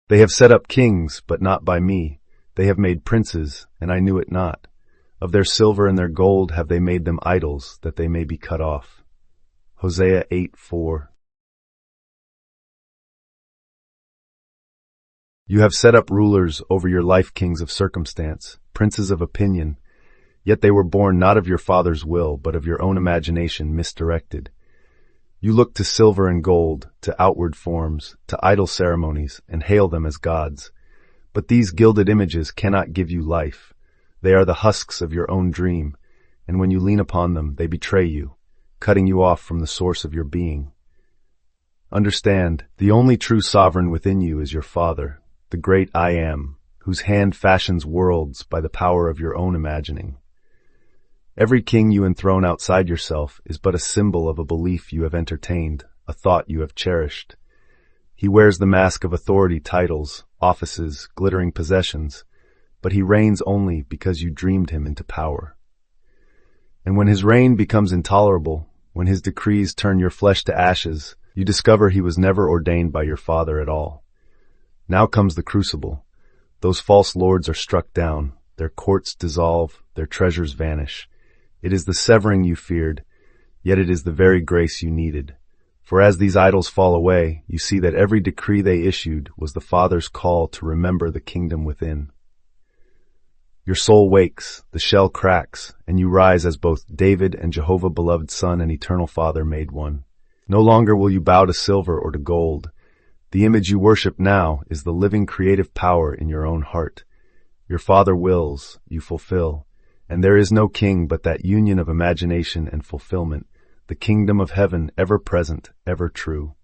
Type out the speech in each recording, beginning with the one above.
They have set up kings, but not by me. They have made princes, and I knew it not. Of their silver and their gold have they made them idols, that they may be cut off. Hosea 8:4. You have set up rulers over your life, kings of circumstance, princes of opinion, yet they were born not of your father's will, but of your own imagination misdirected. You look to silver and gold, to outward forms, to idol ceremonies, and hail them as gods. But these gilded images cannot give you life. They are the husks of your own dream, and when you lean upon them, they betray you, cutting you off from the source of your being. Understand, the only true sovereign within you is your Father, the great I Am, whose hand fashions worlds by the power of your own imagining. Every king you enthrone outside yourself is but a symbol of a belief you have entertained, a thought you have cherished. He wears the mask of authority, titles, offices, glittering possessions, but he reigns only because you dreamed him into power. And when his reign becomes intolerable, when his decrees turn your flesh to ashes, you discover he was never ordained by your Father at all. Now comes the crucible. Those false lords are struck down, their courts dissolve, their treasures vanish. It is the severing you feared, yet it is the very grace you needed. For as these idols fall away, you see that every decree they issued was the Father's call to remember the kingdom within. Your soul wakes, the shell cracks, and you rise as both David and Jehovah beloved Son and Eternal Father made one. No longer will you bow to silver or to gold. The image you worship now is the living creative power in your own heart. Your Father wills, you fulfill. And there is no king but that union of imagination and fulfillment, the kingdom of heaven ever present, ever true.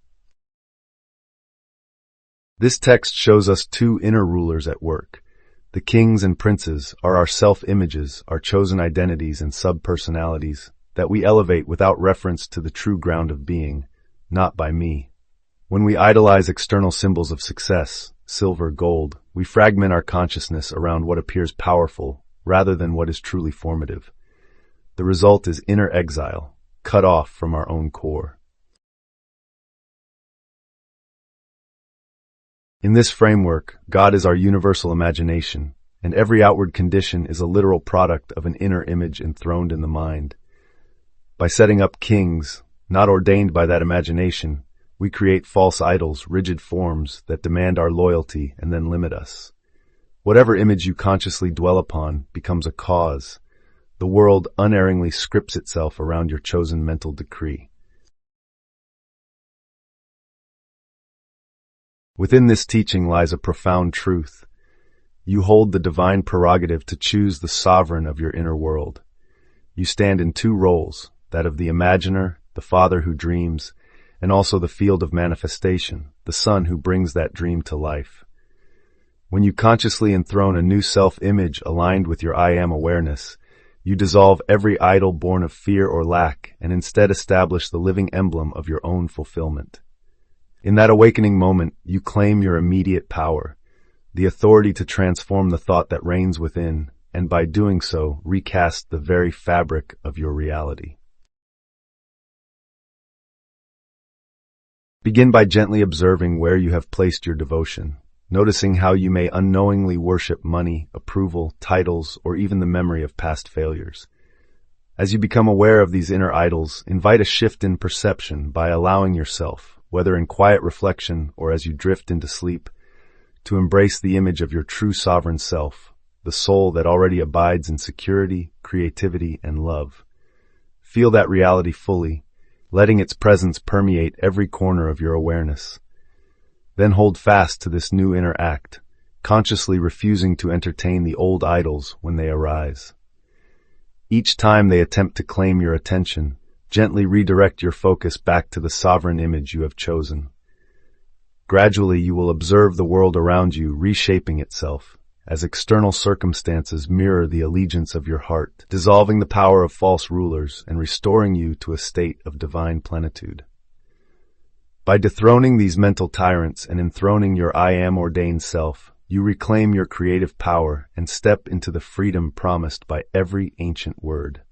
This text shows us two inner rulers at work. The kings and princes are our self-images, our chosen identities and sub-personalities that we elevate without reference to the true ground of being, not by me. When we idolize external symbols of success, silver, gold, we fragment our consciousness around what appears powerful, rather than what is truly formative. The result is inner exile, cut off from our own core. In this framework, God is our universal imagination, and every outward condition is a literal product of an inner image enthroned in the mind. By setting up kings, not ordained by that imagination, we create false idols, rigid forms that demand our loyalty and then limit us. Whatever image you consciously dwell upon becomes a cause. The world unerringly scripts itself around your chosen mental decree. Within this teaching lies a profound truth. You hold the divine prerogative to choose the sovereign of your inner world. You stand in two roles, that of the imaginer, the father who dreams, and also the field of manifestation, the son who brings that dream to life. When you consciously enthrone a new self-image aligned with your I Am awareness, you dissolve every idol born of fear or lack and instead establish the living emblem of your own fulfillment. In that awakening moment, you claim your immediate power, the authority to transform the thought that reigns within, and by doing so, recast the very fabric of your reality. Begin by gently observing where you have placed your devotion, noticing how you may unknowingly worship money, approval, titles, or even the memory of past failures. As you become aware of these inner idols, invite a shift in perception by allowing yourself, whether in quiet reflection or as you drift into sleep, to embrace the image of your true sovereign self, the soul that already abides in security, creativity, and love. Feel that reality fully, letting its presence permeate every corner of your awareness. Then hold fast to this new inner act, consciously refusing to entertain the old idols when they arise. Each time they attempt to claim your attention, gently redirect your focus back to the sovereign image you have chosen. Gradually, you will observe the world around you reshaping itself, as external circumstances mirror the allegiance of your heart, dissolving the power of false rulers and restoring you to a state of divine plenitude. By dethroning these mental tyrants and enthroning your I Am ordained self, you reclaim your creative power and step into the freedom promised by every ancient word.